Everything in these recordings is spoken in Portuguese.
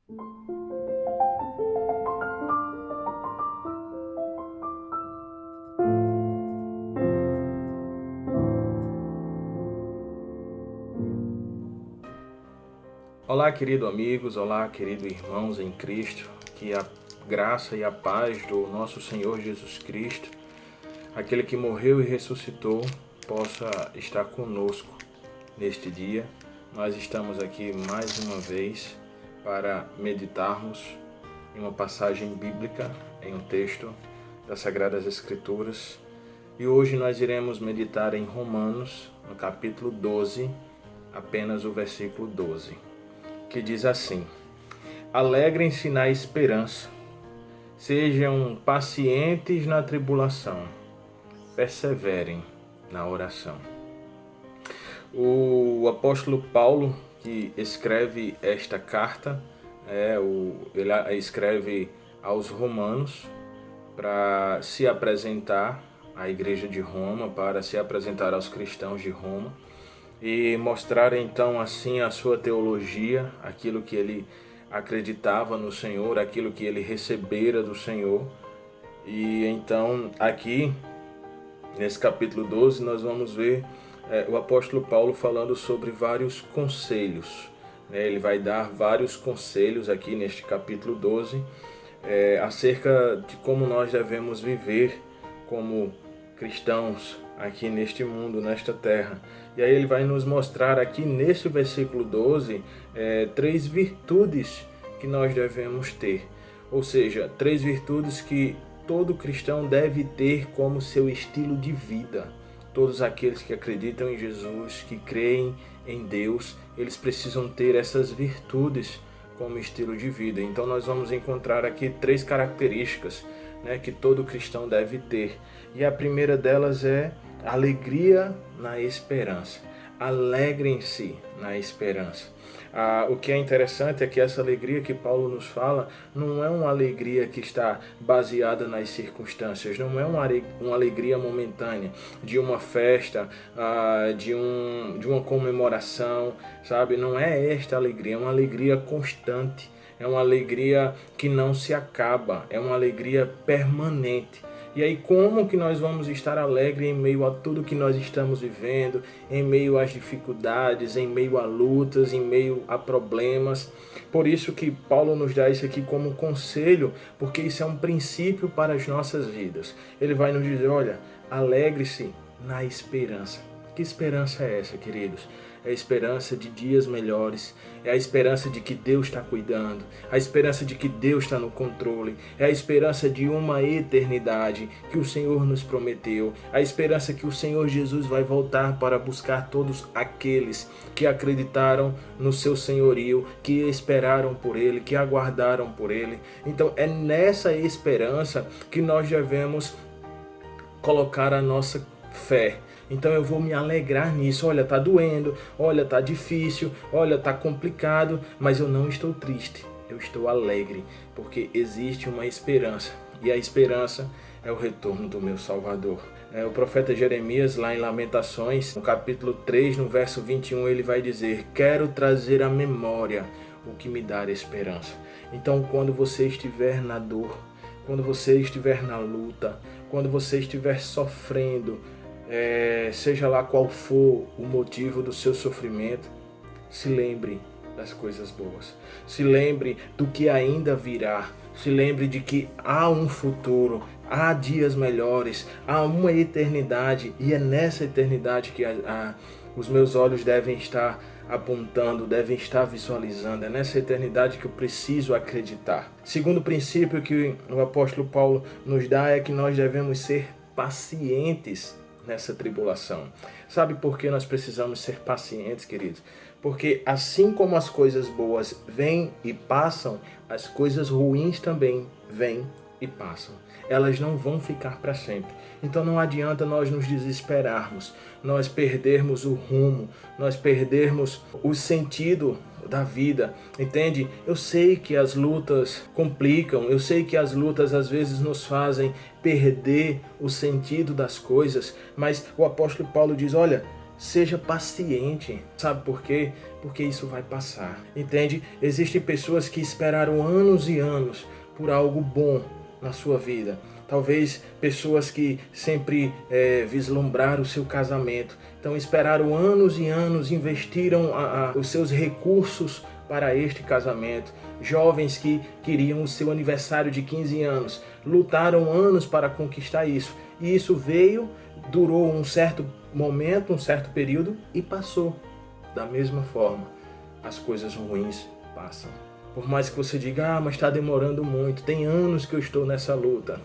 Olá, querido amigos, olá, querido irmãos em Cristo, que a graça e a paz do nosso Senhor Jesus Cristo, aquele que morreu e ressuscitou, possa estar conosco neste dia. Nós estamos aqui mais uma vez para meditarmos em uma passagem bíblica, em um texto das Sagradas Escrituras. E hoje nós iremos meditar em Romanos, no capítulo 12, apenas o versículo 12. Que diz assim: alegrem-se na esperança, sejam pacientes na tribulação, perseverem na oração. O apóstolo Paulo, que escreve esta carta, ele escreve aos romanos para se apresentar à igreja de Roma, para se apresentar aos cristãos de Roma, e mostrar então assim a sua teologia, aquilo que ele acreditava no Senhor, aquilo que ele recebera do Senhor. E então aqui nesse capítulo 12 nós vamos ver o apóstolo Paulo falando sobre vários conselhos. Ele vai dar vários conselhos aqui neste capítulo 12 acerca de como nós devemos viver como cristãos aqui neste mundo, nesta terra. E aí ele vai nos mostrar aqui nesse versículo 12 três virtudes que nós devemos ter. Ou seja, três virtudes que todo cristão deve ter como seu estilo de vida. Todos aqueles que acreditam em Jesus, que creem em Deus, eles precisam ter essas virtudes como estilo de vida. Então nós vamos encontrar aqui três características que todo cristão deve ter. E a primeira delas é alegria na esperança. Alegrem-se na esperança. O que é interessante é que essa alegria que Paulo nos fala não é uma alegria que está baseada nas circunstâncias, não é uma alegria momentânea de uma festa, de uma comemoração, sabe? Não é esta alegria, é uma alegria constante, é uma alegria que não se acaba, é uma alegria permanente. E aí como que nós vamos estar alegres em meio a tudo que nós estamos vivendo, em meio às dificuldades, em meio a lutas, em meio a problemas? Por isso que Paulo nos dá isso aqui como um conselho, porque isso é um princípio para as nossas vidas. Ele vai nos dizer, olha, alegre-se na esperança. Que esperança é essa, queridos? É a esperança de dias melhores, é a esperança de que Deus está cuidando, a esperança de que Deus está no controle, é a esperança de uma eternidade que o Senhor nos prometeu, a esperança que o Senhor Jesus vai voltar para buscar todos aqueles que acreditaram no seu senhorio, que esperaram por Ele, que aguardaram por Ele. Então é nessa esperança que nós devemos colocar a nossa fé. Então eu vou me alegrar nisso. Olha, tá doendo, olha, tá difícil, olha, tá complicado, mas eu não estou triste. Eu estou alegre, porque existe uma esperança. E a esperança é o retorno do meu Salvador. O profeta Jeremias, lá em Lamentações, no capítulo 3, no verso 21, ele vai dizer: quero trazer à memória o que me dá esperança. Então, quando você estiver na dor, quando você estiver na luta, quando você estiver sofrendo, seja lá qual for o motivo do seu sofrimento, se lembre das coisas boas, se lembre do que ainda virá, se lembre de que há um futuro, há dias melhores, há uma eternidade, e é nessa eternidade que os meus olhos devem estar apontando, devem estar visualizando. É nessa eternidade que eu preciso acreditar. Segundo princípio que o apóstolo Paulo nos dá é que nós devemos ser pacientes nessa tribulação. Sabe por que nós precisamos ser pacientes, queridos? Porque assim como as coisas boas vêm e passam, as coisas ruins também vêm e passam. Elas não vão ficar para sempre. Então não adianta nós nos desesperarmos, nós perdermos o rumo, nós perdermos o sentido da vida, entende? Eu sei que as lutas complicam, eu sei que as lutas às vezes nos fazem perder o sentido das coisas, mas o apóstolo Paulo diz, olha, Seja paciente. Sabe por quê? Porque isso vai passar. Entende? Existem pessoas que esperaram anos e anos por algo bom na sua vida. Talvez pessoas que sempre vislumbraram o seu casamento. Então esperaram anos e anos, investiram os seus recursos para este casamento. Jovens que queriam o seu aniversário de 15 anos, lutaram anos para conquistar isso. E isso veio, durou um certo momento, um certo período e passou. Da mesma forma, as coisas ruins passam. Por mais que você diga, mas está demorando muito, tem anos que eu estou nessa luta.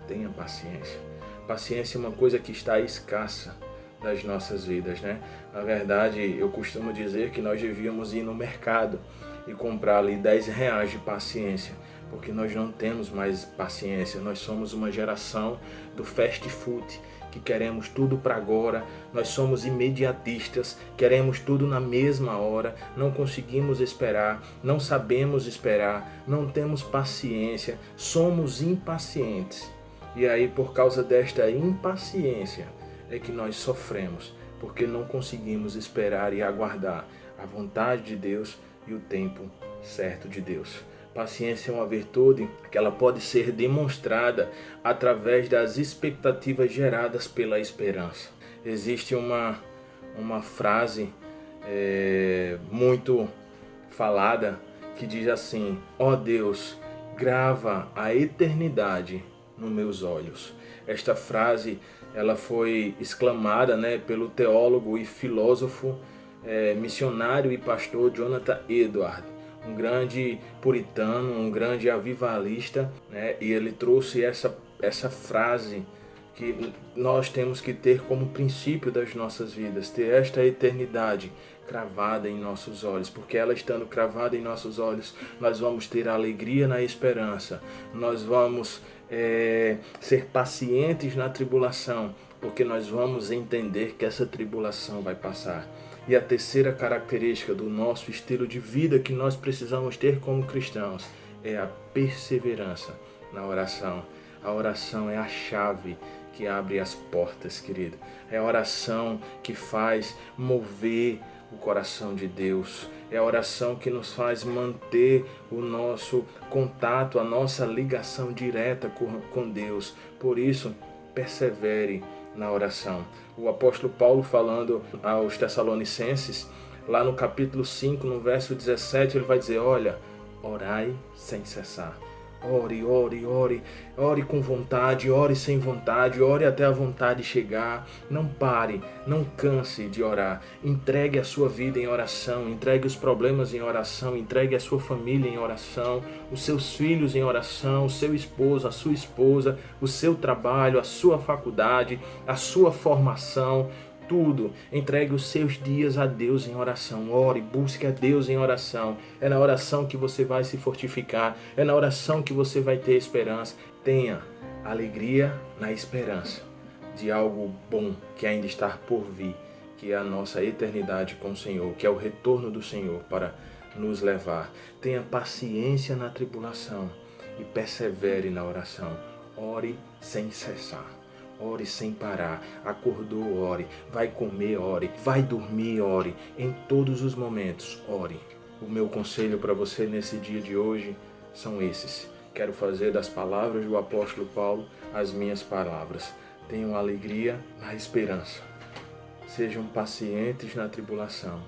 Tenha paciência. Paciência é uma coisa que está escassa das nossas vidas, né? Na verdade, eu costumo dizer que nós devíamos ir no mercado e comprar ali 10 reais de paciência, porque nós não temos mais paciência. Nós somos uma geração do fast food, que queremos tudo para agora. Nós somos imediatistas, queremos tudo na mesma hora, não conseguimos esperar, não sabemos esperar, não temos paciência, somos impacientes. E aí, por causa desta impaciência, é que nós sofremos, porque não conseguimos esperar e aguardar a vontade de Deus e o tempo certo de Deus. Paciência é uma virtude que ela pode ser demonstrada através das expectativas geradas pela esperança. Existe uma frase muito falada que diz assim: ó Deus, grava a eternidade nos meus olhos. Esta frase ela foi exclamada, pelo teólogo e filósofo, missionário e pastor Jonathan Edwards, um grande puritano, um grande avivalista, e ele trouxe essa frase que nós temos que ter como princípio das nossas vidas, ter esta eternidade cravada em nossos olhos, porque ela estando cravada em nossos olhos, nós vamos ter alegria na esperança, nós vamos ser pacientes na tribulação, porque nós vamos entender que essa tribulação vai passar. E a terceira característica do nosso estilo de vida que nós precisamos ter como cristãos é a perseverança na oração. A oração é a chave que abre as portas, querido. É a oração que faz mover o coração de Deus. É a oração que nos faz manter o nosso contato, a nossa ligação direta com Deus. Por isso, persevere na oração. O apóstolo Paulo, falando aos Tessalonicenses, lá no capítulo 5, no verso 17, ele vai dizer: olha, orai sem cessar. Ore, ore, ore, ore com vontade, ore sem vontade, ore até a vontade chegar. Não pare, não canse de orar. Entregue a sua vida em oração, entregue os problemas em oração, entregue a sua família em oração, os seus filhos em oração, o seu esposo, a sua esposa, o seu trabalho, a sua faculdade, a sua formação. Tudo, entregue os seus dias a Deus em oração. Ore, busque a Deus em oração. É na oração que você vai se fortificar. É na oração que você vai ter esperança. Tenha alegria na esperança de algo bom que ainda está por vir, que é a nossa eternidade com o Senhor, que é o retorno do Senhor para nos levar. Tenha paciência na tribulação e persevere na oração. Ore sem cessar. Ore sem parar, acordou, ore, vai comer, ore, vai dormir, ore, em todos os momentos, ore. O meu conselho para você nesse dia de hoje são esses. Quero fazer das palavras do apóstolo Paulo as minhas palavras. Tenham alegria na esperança. Sejam pacientes na tribulação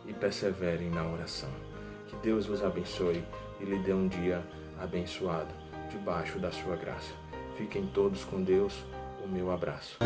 e perseverem na oração. Que Deus vos abençoe e lhe dê um dia abençoado, debaixo da sua graça. Fiquem todos com Deus. O meu abraço.